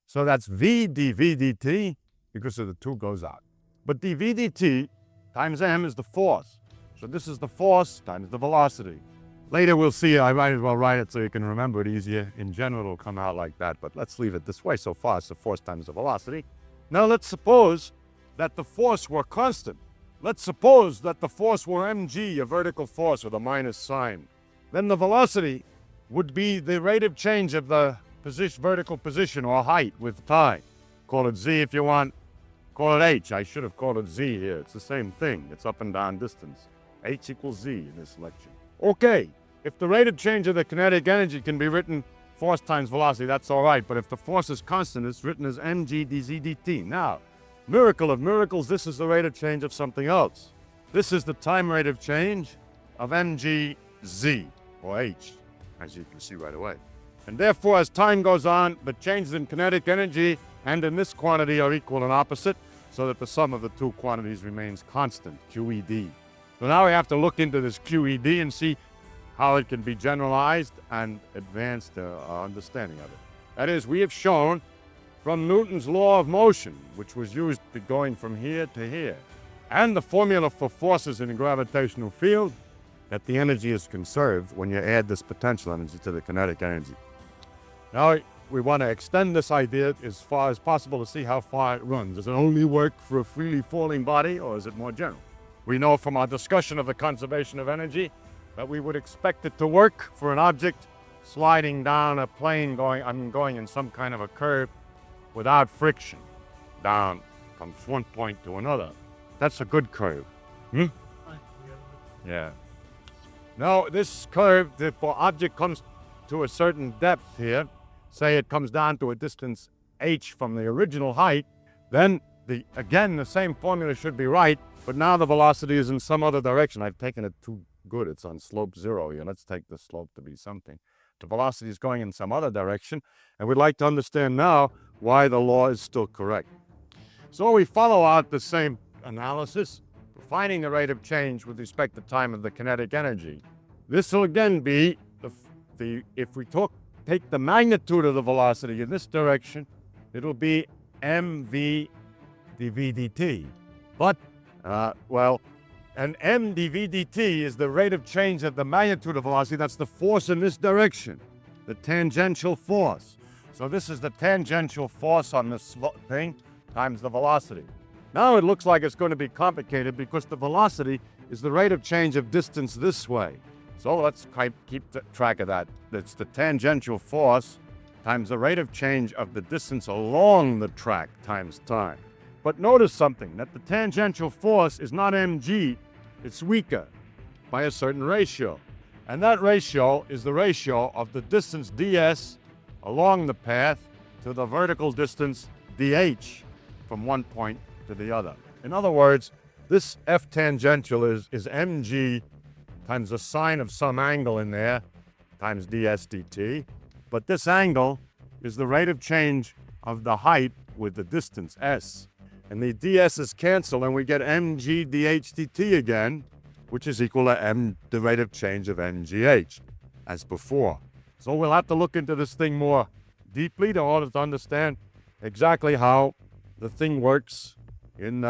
So that's v dv dt, because of the 2 goes out. But dv dt times m is the force. So this is the force times the velocity. Later we'll see, I might as well write it so you can remember it easier. In general, it'll come out like that, but let's leave it this way. So far, it's the force times the velocity. Now let's suppose that the force were constant. Let's suppose that the force were mg, a vertical force with a minus sign. Then the velocity would be the rate of change of the vertical position or height with time. Call it z if you want. Call it h. I should have called it z here. It's the same thing. It's up and down distance. H equals z in this lecture. Okay, if the rate of change of the kinetic energy can be written force times velocity, that's all right. But if the force is constant, it's written as mg dz dt. Now, miracle of miracles, this is the rate of change of something else. This is the time rate of change of mg z, or h, as you can see right away. And therefore, as time goes on, the changes in kinetic energy and in this quantity are equal and opposite, so that the sum of the 2 quantities remains constant, QED. So now we have to look into this QED and see how it can be generalized and advance our understanding of it. That is, we have shown from Newton's law of motion, which was used going from here to here, and the formula for forces in a gravitational field, that the energy is conserved when you add this potential energy to the kinetic energy. Now we want to extend this idea as far as possible to see how far it runs. Does it only work for a freely falling body, or is it more general? We know from our discussion of the conservation of energy that we would expect it to work for an object sliding down a plane going in some kind of a curve without friction down from one point to another. That's a good curve. Yeah. Now, this curve, the object comes to a certain depth here, say it comes down to a distance h from the original height, then again, the same formula should be right, but now the velocity is in some other direction. I've taken it too good. It's on slope 0 here. Let's take the slope to be something. The velocity is going in some other direction, and we'd like to understand now why the law is still correct. So we follow out the same analysis, finding the rate of change with respect to time of the kinetic energy. This will again be, if we take the magnitude of the velocity in this direction, it'll be mv dv dt. But, and m dv dt is the rate of change of the magnitude of velocity. That's the force in this direction, the tangential force. So this is the tangential force on this thing times the velocity. Now it looks like it's going to be complicated because the velocity is the rate of change of distance this way. So let's keep track of that. It's the tangential force times the rate of change of the distance along the track times time. But notice something, that the tangential force is not mg, it's weaker by a certain ratio. And that ratio is the ratio of the distance ds along the path to the vertical distance dh from one point to the other. In other words, this F tangential is mg times the sine of some angle in there times ds dt. But this angle is the rate of change of the height with the distance s. And the ds's cancel, and we get mg dh dt again, which is equal to the rate of change of mgh, as before. So we'll have to look into this thing more deeply in order to understand exactly how the thing works in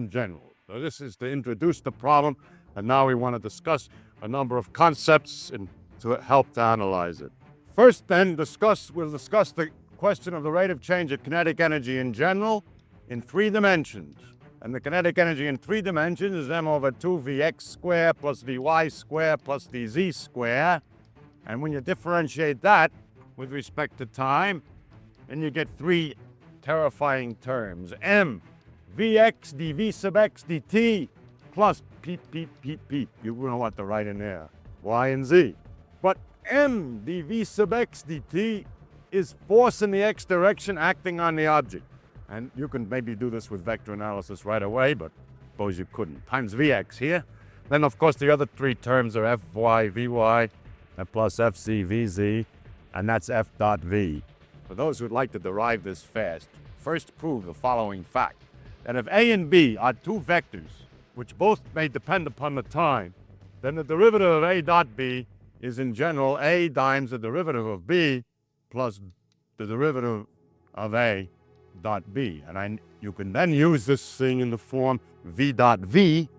general. So this is to introduce the problem, and now we want to discuss a number of concepts to help to analyze it. First, then, we'll discuss the question of the rate of change of kinetic energy in general in 3 dimensions. And the kinetic energy in 3 dimensions is m over 2 vx squared plus vy squared plus dz squared. And when you differentiate that with respect to time, then you get 3 terrifying terms. M vx dv sub x dt plus peep, peep, peep, peep. You know what to write in there. Y and z. But m dv sub x dt is force in the x direction acting on the object. And you can maybe do this with vector analysis right away, but suppose you couldn't. Times vx here. Then, of course, the other 3 terms are fy, vy, and plus fc, vz, and that's f dot v. For those who'd like to derive this fast, first prove the following fact, that if a and b are 2 vectors, which both may depend upon the time, then the derivative of a dot b is in general a times the derivative of b plus the derivative of A dot B. And you can then use this thing in the form V dot V.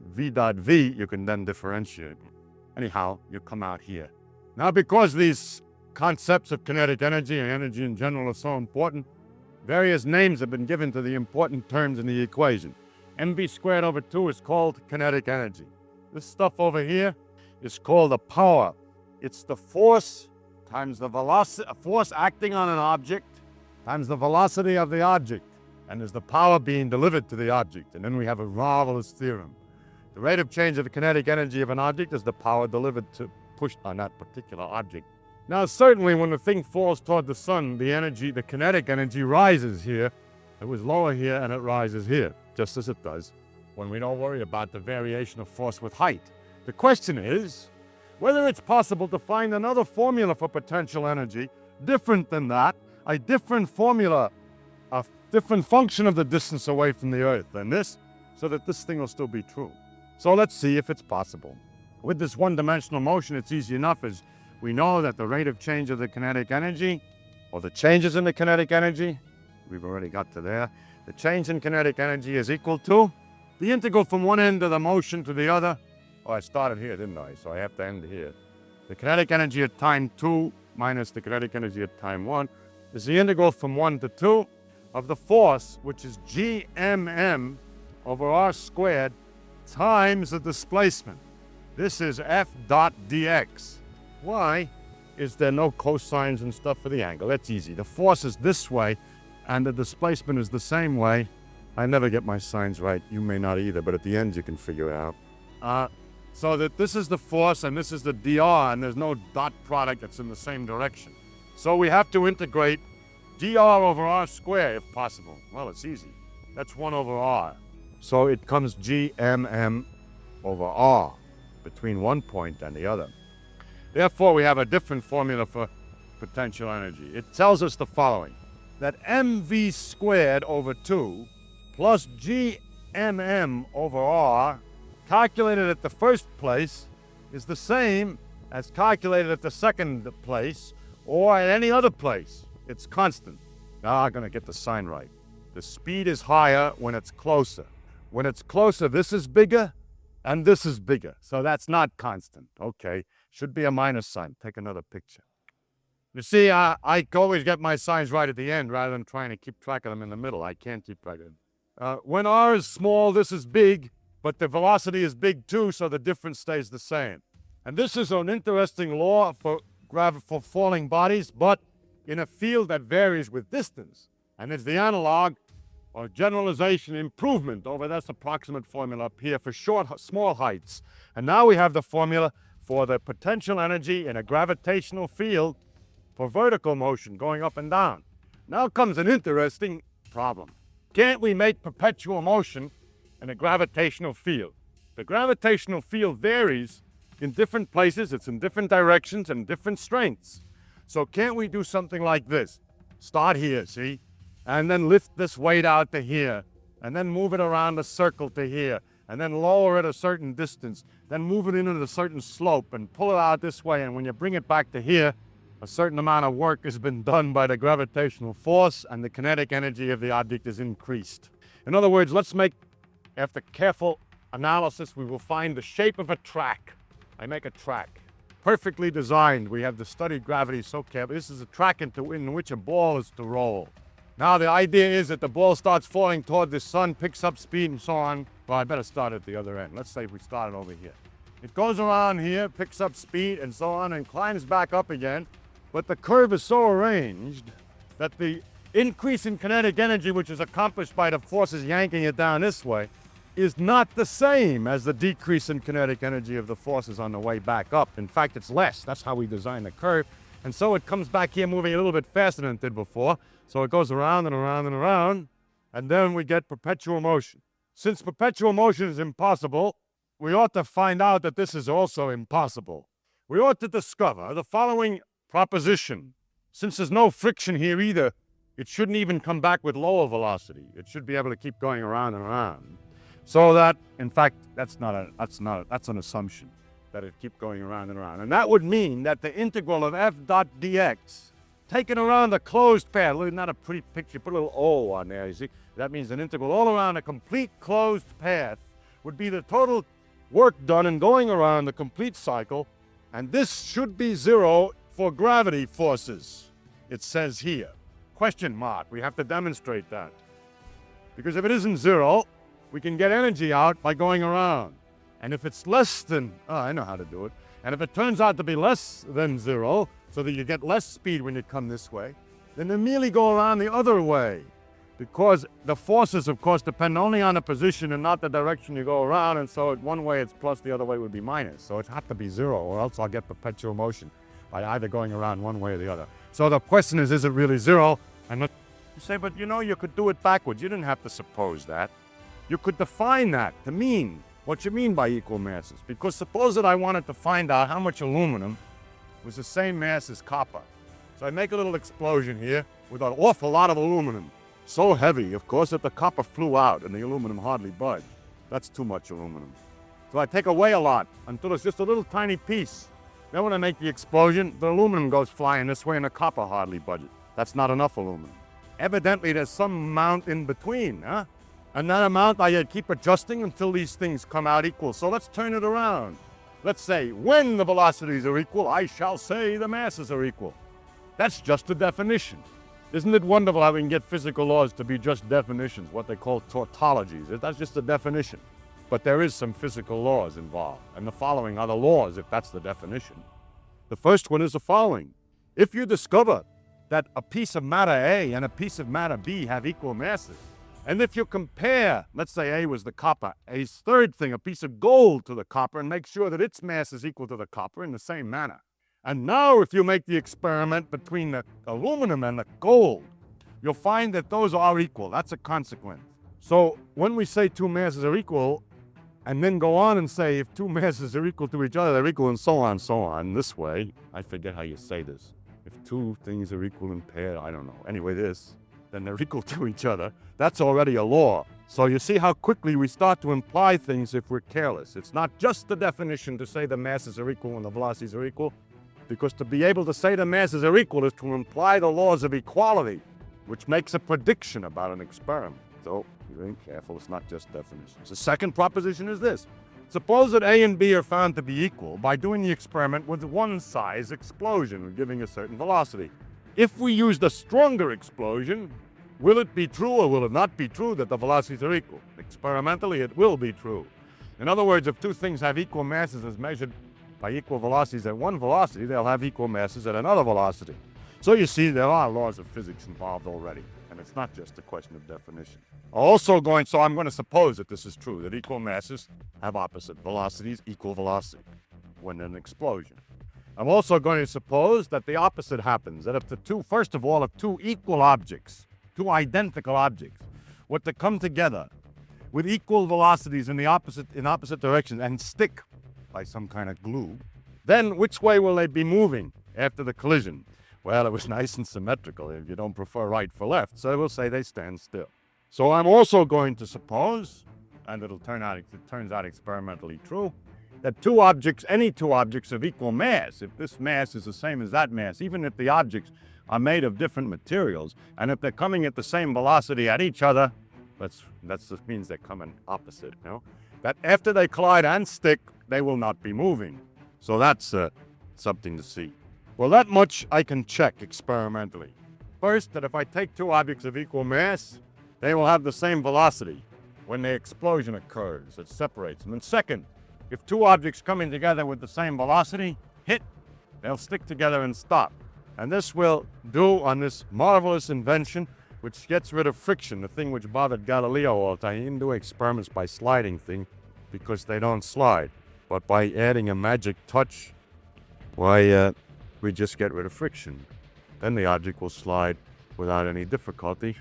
V dot V, you can then differentiate. Anyhow, you come out here. Now, because these concepts of kinetic energy and energy in general are so important, various names have been given to the important terms in the equation. mv squared over 2 is called kinetic energy. This stuff over here is called the power. It's the force times the velocity, force acting on an object times the velocity of the object, and there's the power being delivered to the object. And then we have a marvelous theorem. The rate of change of the kinetic energy of an object is the power delivered to pushed on that particular object. Now, certainly when the thing falls toward the sun, the kinetic energy rises here. It was lower here and it rises here, just as it does when we don't worry about the variation of force with height. The question is whether it's possible to find another formula for potential energy different than that, a different formula, a different function of the distance away from the Earth than this, so that this thing will still be true. So let's see if it's possible. With this one-dimensional motion, it's easy enough, as we know that the rate of change of the kinetic energy, or the changes in the kinetic energy, we've already got to there, the change in kinetic energy is equal to the integral from one end of the motion to the other. Oh, I started here, didn't I? So I have to end here. The kinetic energy at time 2 minus the kinetic energy at time 1 is the integral from 1 to 2 of the force, which is gmm over r squared times the displacement. This is f dot dx. Why is there no cosines and stuff for the angle? That's easy. The force is this way, and the displacement is the same way. I never get my signs right. You may not either, but at the end you can figure it out. So that this is the force and this is the dr, and there's no dot product that's in the same direction. So we have to integrate dr over r squared if possible. Well, it's easy. That's 1 over r. So it comes gmm over r between one point and the other. Therefore, we have a different formula for potential energy. It tells us the following, that mv squared over 2 plus gmm over r calculated at the first place is the same as calculated at the second place or at any other place. It's constant. Now I'm going to get the sign right. The speed is higher when it's closer. When it's closer, this is bigger and this is bigger. So that's not constant. Okay, should be a minus sign. Take another picture. You see, I always get my signs right at the end rather than trying to keep track of them in the middle. I can't keep track of them. When r is small, this is big, but the velocity is big too, so the difference stays the same. And this is an interesting law for falling bodies, but in a field that varies with distance. And it's the analog or generalization improvement over this approximate formula up here for small heights. And now we have the formula for the potential energy in a gravitational field for vertical motion going up and down. Now comes an interesting problem. Can't we make perpetual motion in a gravitational field? The gravitational field varies in different places, it's in different directions and different strengths. So can't we do something like this? Start here, see? And then lift this weight out to here, and then move it around a circle to here, and then lower it a certain distance, then move it into a certain slope and pull it out this way, and when you bring it back to here, a certain amount of work has been done by the gravitational force and the kinetic energy of the object is increased. In other words, let's make, after careful analysis, we will find the shape of a track. I make a track, perfectly designed. We have the studied gravity so carefully. This is a track in which a ball is to roll. Now the idea is that the ball starts falling toward the sun, picks up speed and so on. Well, I better start at the other end. Let's say we started over here. It goes around here, picks up speed and so on, and climbs back up again. But the curve is so arranged that the increase in kinetic energy, which is accomplished by the forces yanking it down this way, is not the same as the decrease in kinetic energy of the forces on the way back up. In fact, it's less. That's how we design the curve. And so it comes back here moving a little bit faster than it did before. So it goes around and around and around, and then we get perpetual motion. Since perpetual motion is impossible, we ought to find out that this is also impossible. We ought to discover the following proposition. Since there's no friction here either, it shouldn't even come back with lower velocity. It should be able to keep going around and around. So that, in fact, that's an assumption, that it keep going around and around. And that would mean that the integral of f dot dx taken around the closed path. Look, not a pretty picture. Put a little O on there, you see. That means an integral all around a complete closed path would be the total work done in going around the complete cycle, and this should be 0 for gravity forces. It says here. Question mark. We have to demonstrate that. Because if it isn't 0, we can get energy out by going around. And if it's less than, I know how to do it. And if it turns out to be less than 0, so that you get less speed when you come this way, then immediately go around the other way. Because the forces, of course, depend only on the position and not the direction you go around, and so one way it's plus, the other way would be minus. So it has to be 0, or else I'll get perpetual motion by either going around one way or the other. So the question is it really 0? And you say, but you could do it backwards. You didn't have to suppose that. You could define that to mean what you mean by equal masses. Because suppose that I wanted to find out how much aluminum was the same mass as copper. So I make a little explosion here with an awful lot of aluminum. So heavy, of course, that the copper flew out and the aluminum hardly budged. That's too much aluminum. So I take away a lot until it's just a little tiny piece. Then when I make the explosion, the aluminum goes flying this way and the copper hardly budges. That's not enough aluminum. Evidently, there's some amount in between, huh? And that amount I keep adjusting until these things come out equal. So let's turn it around. Let's say, when the velocities are equal, I shall say the masses are equal. That's just a definition. Isn't it wonderful how we can get physical laws to be just definitions, what they call tautologies? That's just a definition. But there is some physical laws involved, and the following are the laws, if that's the definition. The first one is the following. If you discover that a piece of matter A and a piece of matter B have equal masses, and if you compare, let's say A was the copper, a third thing, a piece of gold to the copper, and make sure that its mass is equal to the copper in the same manner. And now if you make the experiment between the aluminum and the gold, you'll find that those are equal. That's a consequence. So when we say two masses are equal, and then go on and say if two masses are equal to each other, they're equal, and so on, this way. I forget how you say this. If two things are equal in pair, I don't know. Anyway, then they're equal to each other. That's already a law. So you see how quickly we start to imply things if we're careless. It's not just the definition to say the masses are equal and the velocities are equal, because to be able to say the masses are equal is to imply the laws of equality, which makes a prediction about an experiment. So you're being careful, it's not just definitions. The second proposition is this. Suppose that A and B are found to be equal by doing the experiment with one size explosion, giving a certain velocity. If we used a stronger explosion, will it be true or will it not be true that the velocities are equal? Experimentally, it will be true. In other words, if two things have equal masses as measured by equal velocities at one velocity, they'll have equal masses at another velocity. So you see, there are laws of physics involved already, and it's not just a question of definition. I'm going to suppose that this is true, that equal masses have opposite velocities, equal velocity, when in an explosion. I'm also going to suppose that the opposite happens, that if two equal objects, two identical objects, were to come together with equal velocities in opposite directions and stick by some kind of glue, then which way will they be moving after the collision? Well, it was nice and symmetrical if you don't prefer right for left, so we'll say they stand still. So I'm also going to suppose, and it turns out experimentally true, that any two objects of equal mass, if this mass is the same as that mass, even if the objects are made of different materials, and if they're coming at the same velocity at each other, that just means they're coming opposite, that after they collide and stick, they will not be moving. So that's something to see. Well, that much I can check experimentally. First, that if I take two objects of equal mass, they will have the same velocity when the explosion occurs. It separates them. And second, if two objects coming together with the same velocity hit, they'll stick together and stop. And this will do on this marvelous invention, which gets rid of friction, the thing which bothered Galileo all the time. He didn't do experiments by sliding things because they don't slide. But by adding a magic touch, we just get rid of friction. Then the object will slide without any difficulty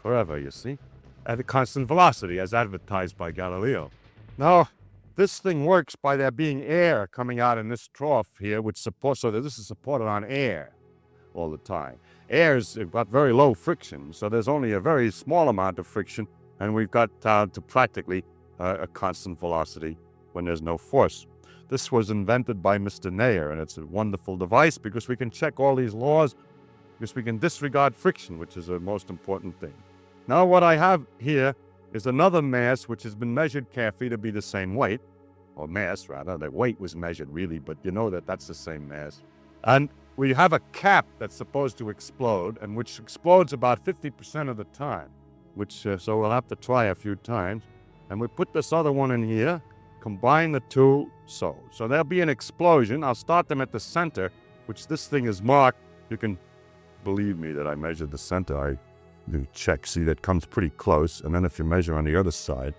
forever, you see, at a constant velocity, as advertised by Galileo. Now, this thing works by there being air coming out in this trough here, so that this is supported on air all the time. Air's got very low friction, so there's only a very small amount of friction, and we've got down to practically a constant velocity when there's no force. This was invented by Mr. Neyer, and it's a wonderful device because we can check all these laws because we can disregard friction, which is the most important thing. Now what I have here is another mass which has been measured carefully to be the same weight, or mass rather. The weight was measured really, but you know that that's the same mass. And we have a cap that's supposed to explode, and which explodes about 50% of the time, which so we'll have to try a few times. And we put this other one in here, combine the two, so there'll be an explosion. I'll start them at the center, which this thing is marked. You can believe me that I measured the center. I do check, see that comes pretty close, and then if you measure on the other side,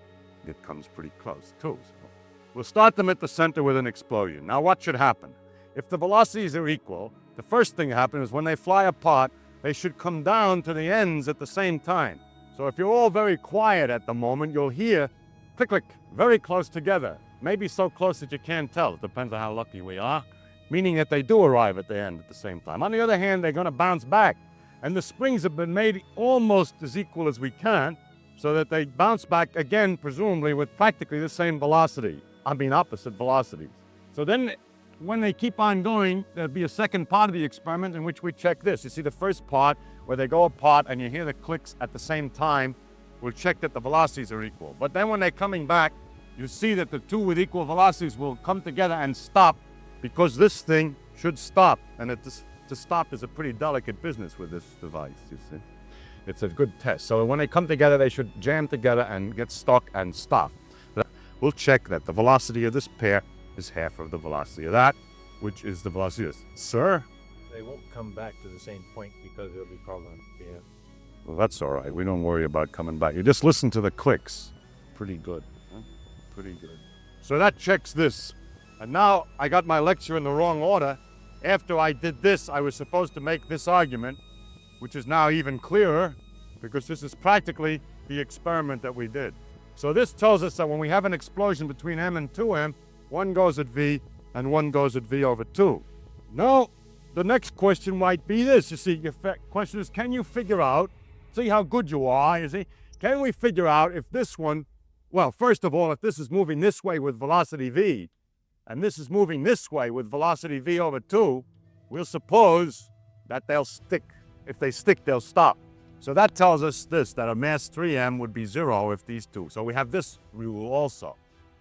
it comes pretty close too. So we'll start them at the center with an explosion. Now what should happen? If the velocities are equal, the first thing that happens is when they fly apart, they should come down to the ends at the same time. So if you're all very quiet at the moment, you'll hear click, click, very close together. Maybe so close that you can't tell. It depends on how lucky we are, meaning that they do arrive at the end at the same time. On the other hand, they're going to bounce back. And the springs have been made almost as equal as we can, so that they bounce back again, presumably with practically the same velocity. Opposite velocities. So then, when they keep on going, there'll be a second part of the experiment in which we check this. You see the first part, where they go apart and you hear the clicks at the same time, we'll check that the velocities are equal. But then when they're coming back, you see that the two with equal velocities will come together and stop, because this thing should stop. And to stop is a pretty delicate business with this device, you see. It's a good test. So when they come together, they should jam together and get stuck and stop. We'll check that the velocity of this pair is half of the velocity of that, which is the velocity of this. Sir? They won't come back to the same point because there'll be problems. Yeah. Well, that's all right. We don't worry about coming back. You just listen to the clicks. Pretty good. Huh? Pretty good. So that checks this. And now I got my lecture in the wrong order. After I did this, I was supposed to make this argument, which is now even clearer, because this is practically the experiment that we did. So this tells us that when we have an explosion between m and 2m, one goes at v and one goes at v over 2. Now, the next question might be this. You see, your question is, can you figure out, see how good you are, you see? Can we figure out if this one, well, first of all, if this is moving this way with velocity v, and this is moving this way with velocity v over 2, we'll suppose that they'll stick. If they stick, they'll stop. So that tells us this, that a mass 3m would be 0 if these two. So we have this rule also,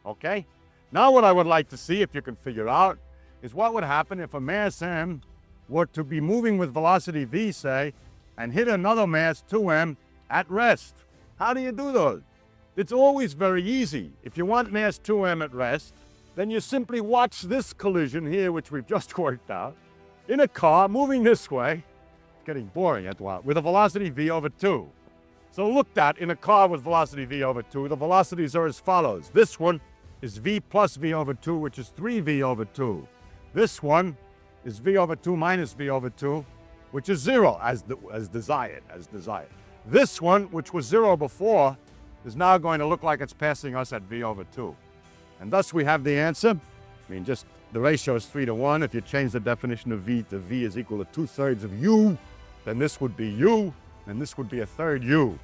okay? Now what I would like to see, if you can figure out, is what would happen if a mass m were to be moving with velocity v, say, and hit another mass 2m at rest. How do you do those? It's always very easy. If you want mass 2m at rest, then you simply watch this collision here, which we've just worked out, in a car moving this way, getting boring at while, with a velocity v over 2. So looked at in a car with velocity v over 2, the velocities are as follows. This one is v plus v over 2, which is 3v over 2. This one is v over 2 minus v over 2, which is 0, as desired. This one, which was 0 before, is now going to look like it's passing us at v over 2. And thus we have the answer. I mean, just the ratio is 3 to 1. If you change the definition of v to v is equal to 2/3 of u, then this would be u, and this would be a third u.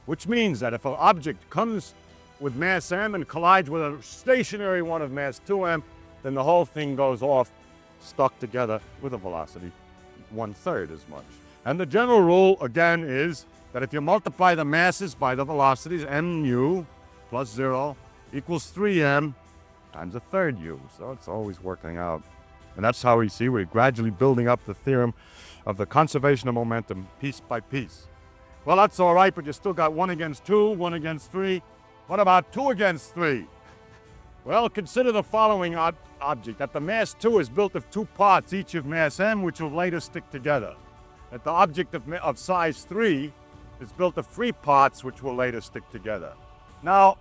Which means that if an object comes with mass m and collides with a stationary one of mass 2m, then the whole thing goes off, stuck together with a velocity 1/3 as much. And the general rule, again, is that if you multiply the masses by the velocities, mu plus 0 equals 3m times a third u. So it's always working out. And that's how we see we're gradually building up the theorem of the conservation of momentum piece by piece. Well, that's all right, but you still got 1 against 2, 1 against 3. What about 2 against 3? Well, consider the following object, that the mass 2 is built of 2 parts, each of mass m, which will later stick together. That the object of size 3 is built of 3 parts, which will later stick together. Now,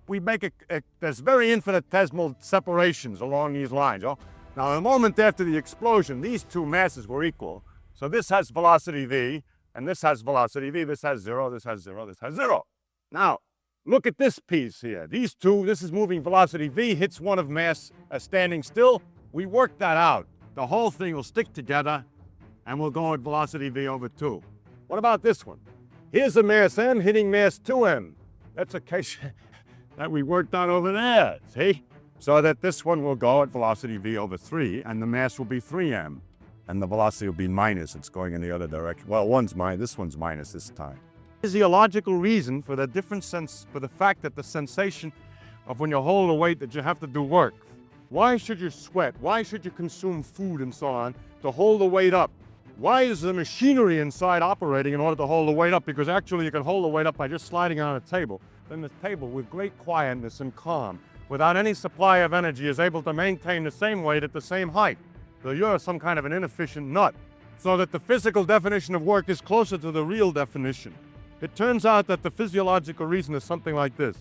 we make there's very infinitesimal separations along these lines. Oh? Now, a moment after the explosion, these two masses were equal. So this has velocity v, and this has velocity v. This has 0, this has 0, this has 0. Now, look at this piece here. These two, this is moving velocity v, hits one of mass standing still. We work that out. The whole thing will stick together, and we'll go at velocity v over 2. What about this one? Here's a mass m hitting mass 2m. That's a case that we worked out over there, see? So that this one will go at velocity v over 3, and the mass will be 3m. and the velocity will be minus. It's going in the other direction. Well, this one's minus this time. Physiological reason for the different sense, for the fact that the sensation of when you hold a weight that you have to do work. Why should you sweat? Why should you consume food and so on to hold the weight up? Why is the machinery inside operating in order to hold the weight up? Because actually you can hold the weight up by just sliding it on a table. Then the table, with great quietness and calm, without any supply of energy, is able to maintain the same weight at the same height. So you're some kind of an inefficient nut. So that the physical definition of work is closer to the real definition. It turns out that the physiological reason is something like this.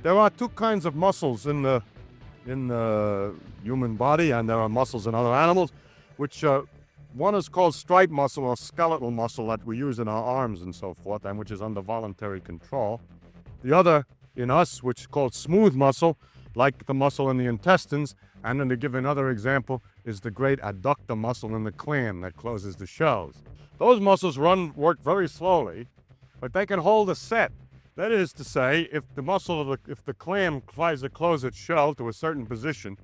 There are two kinds of muscles in the human body, and there are muscles in other animals, which one is called stripe muscle or skeletal muscle that we use in our arms and so forth, and which is under voluntary control. The other in us, which is called smooth muscle, like the muscle in the intestines, and then to give another example, is the great adductor muscle in the clam that closes the shells. Those muscles work very slowly, but they can hold a set. That is to say, if the clam tries to close its shell to a certain position,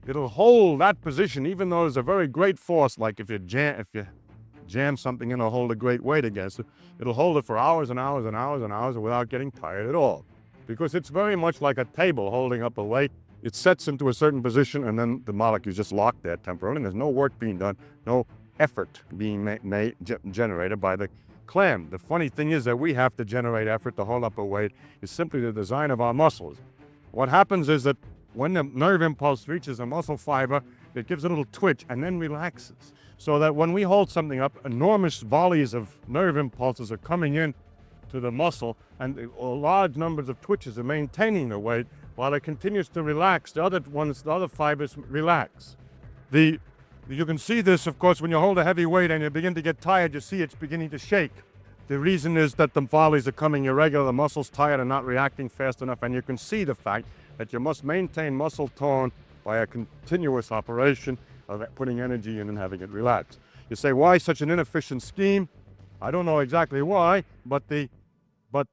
it'll hold that position even though there's a very great force, like if you jam something in or hold a great weight against it, it'll hold it for hours and hours and hours and hours without getting tired at all. Because it's very much like a table holding up a weight. It sets into a certain position and then the molecule's just locked there temporarily. There's no work being done, no effort being generated by the clam. The funny thing is that we have to generate effort to hold up a weight. It's simply the design of our muscles. What happens is that when the nerve impulse reaches a muscle fiber, it gives a little twitch and then relaxes. So that when we hold something up, enormous volleys of nerve impulses are coming in to the muscle, and large numbers of twitches are maintaining the weight while it continues to relax. The other fibers relax. You can see this, of course, when you hold a heavy weight and you begin to get tired, you see it's beginning to shake. The reason is that the volleys are coming irregular, the muscle's tired and not reacting fast enough, and you can see the fact that you must maintain muscle tone by a continuous operation of putting energy in and having it relax. You say, why such an inefficient scheme? I don't know exactly why, but the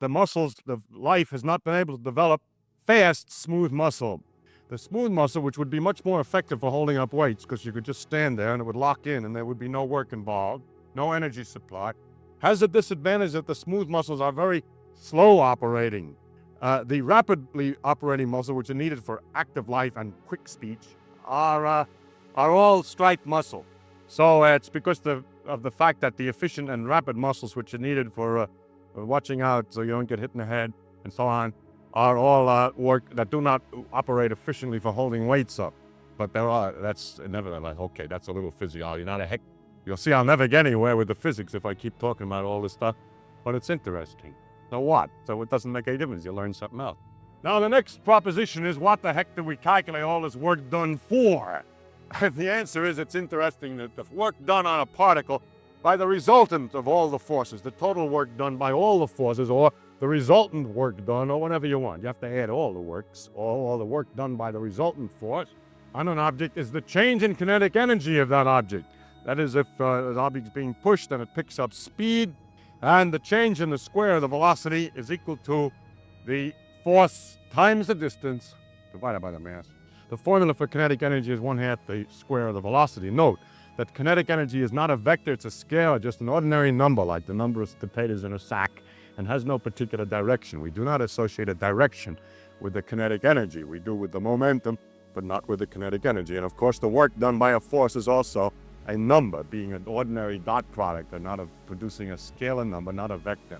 muscles, the life has not been able to develop fast, smooth muscle. The smooth muscle, which would be much more effective for holding up weights because you could just stand there and it would lock in and there would be no work involved, no energy supply, has the disadvantage that the smooth muscles are very slow operating. The rapidly operating muscles, which are needed for active life and quick speech, are all striped muscle. So it's because of the fact that the efficient and rapid muscles, which are needed for watching out so you don't get hit in the head and so on, are all work that do not operate efficiently for holding weights up. But that's nevertheless, okay, that's a little physiology. You'll see I'll never get anywhere with the physics if I keep talking about all this stuff, but it's interesting. So what? So it doesn't make any difference. You learn something else. Now the next proposition is, what the heck do we calculate all this work done for? The answer is, it's interesting that the work done on a particle by the resultant of all the forces, the total work done by all the forces, or the resultant work done, or whatever you want. You have to add all the works, all the work done by the resultant force on an object is the change in kinetic energy of that object. That is, if an object is being pushed and it picks up speed, and the change in the square of the velocity is equal to the force times the distance divided by the mass. The formula for kinetic energy is 1/2 the square of the velocity. Note that kinetic energy is not a vector, it's a scalar, just an ordinary number like the number of potatoes in a sack, and has no particular direction. We do not associate a direction with the kinetic energy. We do with the momentum, but not with the kinetic energy. And of course, the work done by a force is also a number, being an ordinary dot product, and not producing a scalar number, not a vector.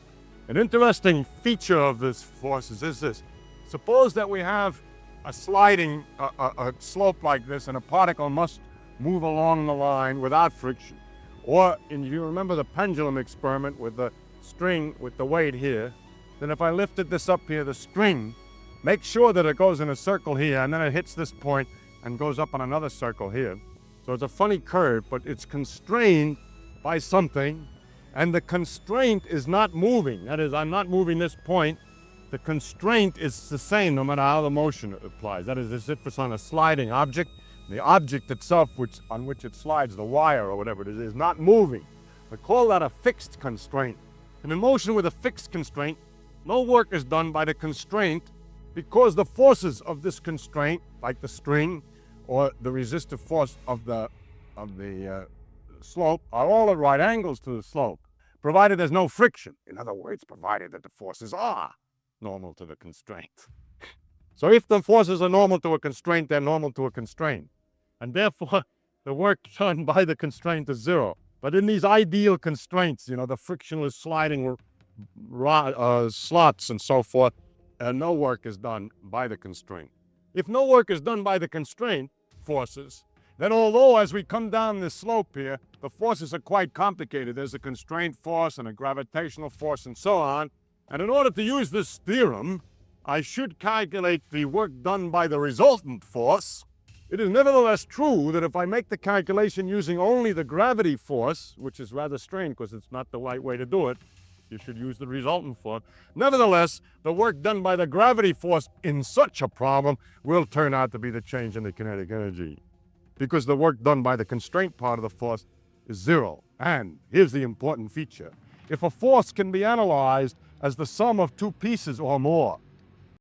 An interesting feature of this forces is this. Suppose that we have a sliding a slope like this, and a particle must move along the line without friction. Or, if you remember the pendulum experiment with the string with the weight here, then if I lifted this up here, the string, make sure that it goes in a circle here, and then it hits this point and goes up on another circle here. So it's a funny curve, but it's constrained by something, and the constraint is not moving. That is, I'm not moving this point. The constraint is the same no matter how the motion applies. That is, if it's on a sliding object, the object itself on which it slides, the wire or whatever it is not moving. We call that a fixed constraint. And in motion with a fixed constraint, no work is done by the constraint, because the forces of this constraint, like the string, or the resistive force of the the slope are all at right angles to the slope, provided there's no friction. In other words, provided that the forces are normal to the constraint. So if the forces are normal to a constraint, they're normal to a constraint. And therefore, the work done by the constraint is zero. But in these ideal constraints, the frictionless sliding slots and so forth, no work is done by the constraint. If no work is done by the constraint forces, then although as we come down this slope here, the forces are quite complicated. There's a constraint force and a gravitational force and so on. And in order to use this theorem, I should calculate the work done by the resultant force. It is nevertheless true that if I make the calculation using only the gravity force, which is rather strange because it's not the right way to do it, you should use the resultant force. Nevertheless, the work done by the gravity force in such a problem will turn out to be the change in the kinetic energy, because the work done by the constraint part of the force is zero. And here's the important feature. If a force can be analyzed as the sum of two pieces or more,